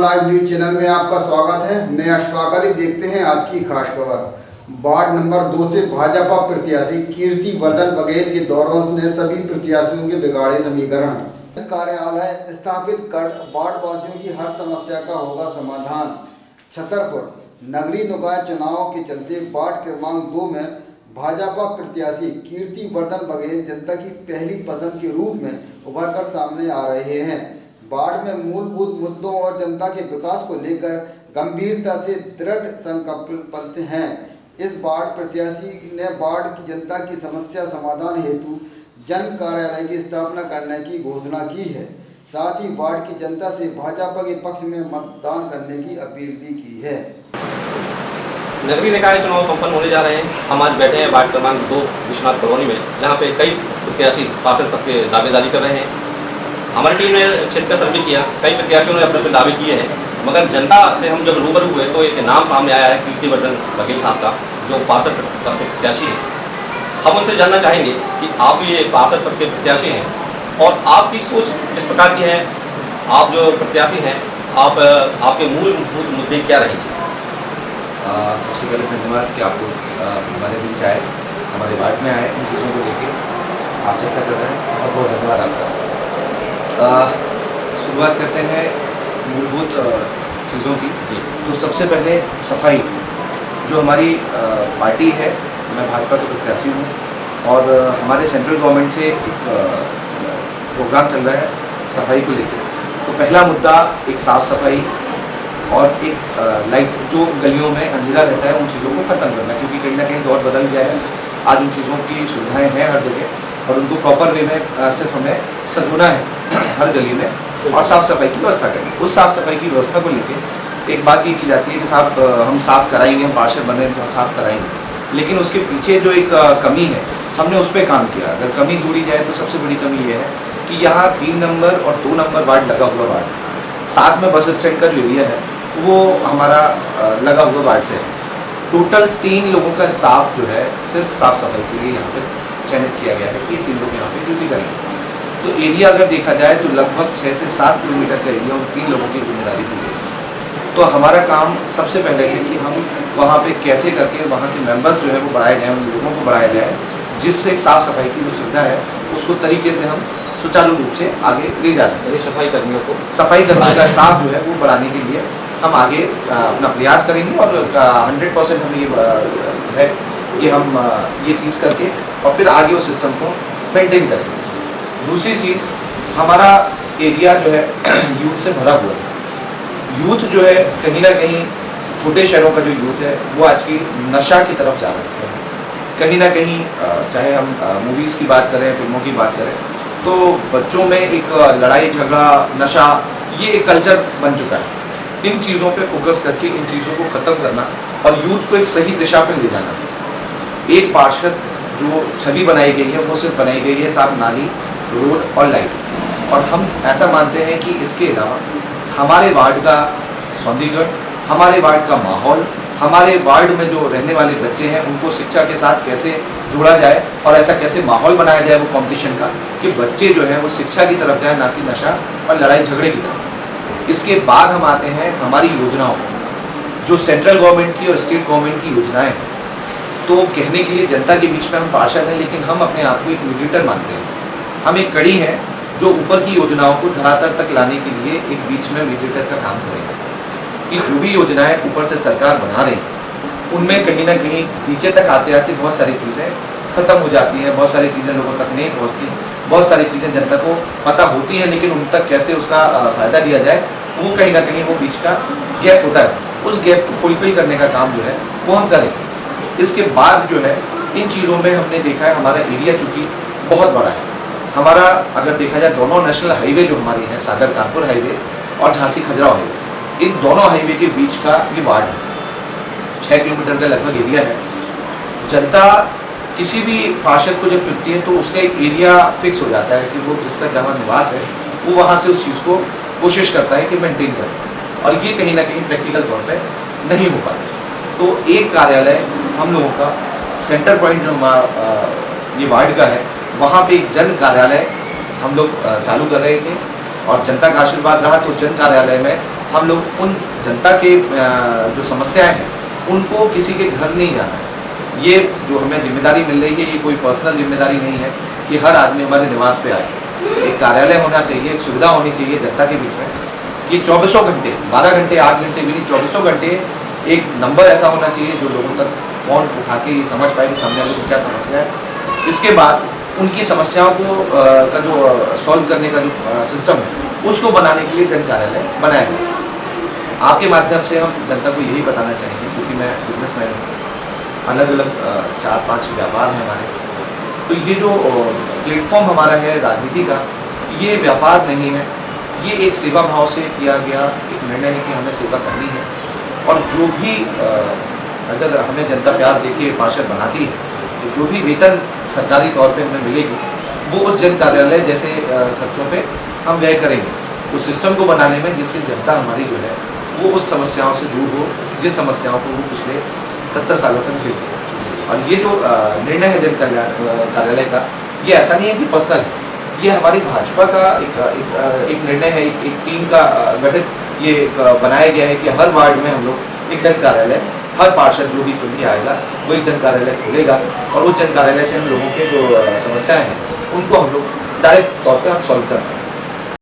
Live news channel में आपका स्वागत है। मैं अशफाक अली। देखते हैं आज की खास खबर। वार्ड नंबर 2 से भाजपा प्रत्याशी कीर्ति वर्धन बघेल के दौरों ने सभी प्रत्याशियों के बिगाड़े समीकरण। कार्यालय स्थापित कर वार्ड वासियों की हर समस्या का होगा समाधान। छतरपुर नगरीय निकाय चुनाव के चलते वार्ड क्रमांक 2 में भाजपा प्रत्याशी कीर्ति वर्धन बघेल जनता की पहली पसंद के रूप में उभर कर सामने आ रहे हैं। वार्ड में मूलभूत मुद्दों और जनता के विकास को लेकर गंभीरता से दृढ़ संकल्प हैं। इस वार्ड प्रत्याशी ने वार्ड की जनता की समस्या समाधान हेतु जन कार्यालय की स्थापना करने की घोषणा की है। साथ ही वार्ड की जनता से भाजपा के पक्ष में मतदान करने की अपील भी की है। नगरीय निकाय चुनाव संपन्न होने जा रहे हैं। हम आज बैठे हैं वार्ड क्रमांक 2 विश्वनाथ कॉलोनी में, जहाँ पे कई प्रत्याशी पार्षद पद के दावेदारी कर रहे हैं। हमारी टीम ने क्षेत्र का सर्वे किया, कई प्रत्याशियों ने अपने दावे किए हैं, मगर जनता से हम जब रूबरू हुए तो एक नाम सामने आया है कीर्ति वर्धन बघेल साहब का, जो पार्षद पद के प्रत्याशी हैं। हम उनसे जानना चाहेंगे कि आप ये पार्षद पद के प्रत्याशी हैं और आपकी सोच किस प्रकार की है। आप जो प्रत्याशी हैं, आपके मूलभूत मुद्दे क्या रहेंगे? सबसे पहले धन्यवाद कि आपको हमारे बीच आए, हमारे वार्ड में आए, इन चीज़ों को लेके आप चर्चा कर रहे हैं और बहुत धन्यवाद आपका। शुरुआत करते हैं मूलभूत चीज़ों की। तो सबसे पहले सफाई, जो हमारी पार्टी है, मैं भाजपा का प्रत्याशी हूँ और हमारे सेंट्रल गवर्नमेंट से एक प्रोग्राम चल रहा है सफाई को लेकर। तो पहला मुद्दा एक साफ़ सफाई और एक लाइट, जो गलियों में अंधेरा रहता है उन चीज़ों को ख़त्म करना, क्योंकि कहीं ना कहीं दौर बदल गया है। आज उन चीज़ों की सुविधाएं हैं हर जगह और उनको प्रॉपर वे में सिर्फ हमें सजोना है हर गली में और साफ़ सफाई की व्यवस्था करनी। उस साफ़ सफाई की व्यवस्था को लेकर एक बात ये की जाती है कि साहब हम साफ़ कराएंगे, हम पार्षद बने तो साफ़ कराएंगे, लेकिन उसके पीछे जो एक कमी है हमने उस पर काम किया। अगर कमी ढूंढी जाए तो सबसे बड़ी कमी ये है कि यहाँ 3 नंबर और 2 नंबर वार्ड लगा हुआ वार्ड, साथ में बस स्टैंड का जो एरिया है वो हमारा लगा हुआ वार्ड से है। टोटल 3 लोगों का स्टाफ जो है सिर्फ साफ़ सफाई के लिए यहाँ पे चयनित किया गया है कि ये 3 लोग यहाँ पे ड्यूटी करेंगे। तो एरिया अगर देखा जाए तो लगभग 6 से 7 किलोमीटर का एरिया उन 3 लोगों की जिम्मेदारी दी है। तो हमारा काम सबसे पहले है कि हम वहाँ पे कैसे करके वहाँ के मेंबर्स जो है वो बढ़ाए जाएँ, उन लोगों को बढ़ाया जाए, जिससे साफ़ सफाई की जो सुविधा है उसको तरीके से हम सुचारू रूप से आगे ले जा सकते हैं। सफाई कर्मियों का स्टाफ जो है वो बढ़ाने के लिए हम आगे अपना प्रयास करेंगे और 100% हम ये हम ये चीज़ करके और फिर आगे उस सिस्टम को मेंटेन करेंगे। दूसरी चीज़, हमारा एरिया जो है यूथ से भरा हुआ है। यूथ जो है कहीं ना कहीं छोटे शहरों का जो यूथ है वो आज की नशा की तरफ जा रहा है। कहीं ना कहीं चाहे हम मूवीज़ की बात करें, फिल्मों की बात करें, तो बच्चों में एक लड़ाई झगड़ा, नशा, ये एक कल्चर बन चुका है। इन चीज़ों पे फोकस करके इन चीज़ों को ख़त्म करना और यूथ को एक सही दिशा पर ले जाना। एक पार्षद जो छवि बनाई गई है वो सिर्फ बनाई गई है साफ नाली, रोड और लाइट, और हम ऐसा मानते हैं कि इसके अलावा हमारे वार्ड का सौंदर्यीकरण, हमारे वार्ड का माहौल, हमारे वार्ड में जो रहने वाले बच्चे हैं उनको शिक्षा के साथ कैसे जोड़ा जाए और ऐसा कैसे माहौल बनाया जाए वो कंपटीशन का, कि बच्चे जो हैं वो शिक्षा की तरफ जाए, ना कि नशा और लड़ाई झगड़े की तरफ। इसके बाद हम आते हैं हमारी योजनाओं, जो सेंट्रल गवर्नमेंट की और स्टेट गवर्नमेंट की योजनाएं हैं। तो कहने के लिए जनता के बीच में हम पार्षद हैं, लेकिन हम अपने आप को एक मीडिएटर मानते हैं। हम एक कड़ी हैं जो ऊपर की योजनाओं को धरातल तक लाने के लिए एक बीच में मीडिएटर का काम करेंगे, कि जो भी योजनाएं ऊपर से सरकार बना रही है उनमें कहीं ना कहीं नीचे तक आते आते बहुत सारी चीज़ें ख़त्म हो जाती हैं, बहुत सारी चीज़ें लोगों तक नहीं पहुँचती, बहुत सारी चीज़ें जनता को पता होती हैं लेकिन उन तक कैसे उसका फ़ायदा दिया जाए, वो कहीं ना कहीं वो बीच का गैप होता है। उस गैप को फुलफिल करने का काम जो है वो हम करें। इसके बाद जो है इन चीज़ों में हमने देखा है हमारा एरिया चूँकि बहुत बड़ा है। हमारा अगर देखा जाए दोनों नेशनल हाईवे जो हमारी है, सागर कानपुर हाईवे और झांसी खजुराहो हाईवे, इन दोनों हाईवे के बीच का ये वार्ड है। 6 किलोमीटर का लगभग एरिया है। जनता किसी भी पार्षद को जब चुनती है तो उसका एक एरिया फिक्स हो जाता है कि वो जिसका जहाँ निवास है वो वहाँ से उस चीज़ को कोशिश करता है कि मेंटेन करें, और ये कहीं ना कहीं प्रैक्टिकल तौर पे नहीं हो पाता। तो एक कार्यालय हम लोगों का सेंटर पॉइंट जो ये वार्ड का है, वहाँ पे एक जन कार्यालय हम लोग चालू कर रहे थे और जनता का आशीर्वाद रहा तो जन कार्यालय में हम लोग उन जनता के जो समस्याएं हैं उनको किसी के घर नहीं जाना है। ये जो हमें जिम्मेदारी मिल रही है ये कोई पर्सनल जिम्मेदारी नहीं है कि हर आदमी हमारे निवास पे आए। एक कार्यालय होना चाहिए, एक सुविधा होनी चाहिए जनता के बीच में कि 24 घंटे, 12 घंटे, 8 घंटे भी नहीं, 24 घंटे एक नंबर ऐसा होना चाहिए जो लोगों तक फोन उठा के ये समझ पाए कि सामने वाले को क्या समस्या है। इसके बाद उनकी समस्याओं को का जो सॉल्व करने का जो सिस्टम है उसको बनाने के लिए जन कार्यालय बनाया गया। आपके माध्यम से हम जनता को यही बताना चाहेंगे, क्योंकि मैं बिजनेसमैन हूँ, अलग अलग 4-5 व्यापार हैं हमारे, तो ये जो प्लेटफॉर्म हमारा है राजनीति का, ये व्यापार नहीं है, ये एक सेवा भाव से किया गया एक निर्णय है कि हमें सेवा करनी है। और जो भी अगर हमें जनता प्यार देके पार्षद बनाती है तो जो भी वेतन सरकारी तौर पे हमें मिलेगी वो उस जन कार्यालय जैसे खर्चों पे हम व्यय करेंगे, उस सिस्टम को बनाने में, जिससे जनता हमारी जो है वो उस समस्याओं से दूर हो जिन समस्याओं को वो पिछले 70 सालों तक झेलती है। और ये जो निर्णय है जन कार्यालय का, ये ऐसा नहीं है कि पर्सनल है, ये हमारी भाजपा का एक निर्णय है, एक टीम का गठित ये बनाया गया है कि हर वार्ड में हम लोग एक जन कार्यालय, हर पार्षद जो भी चुन के आएगा वो एक जन कार्यालय खोलेगा और उस जन कार्यालय से हम लोगों के जो समस्याएं हैं उनको हम लोग डायरेक्ट तौर पर हम सॉल्व कर पाएंगे।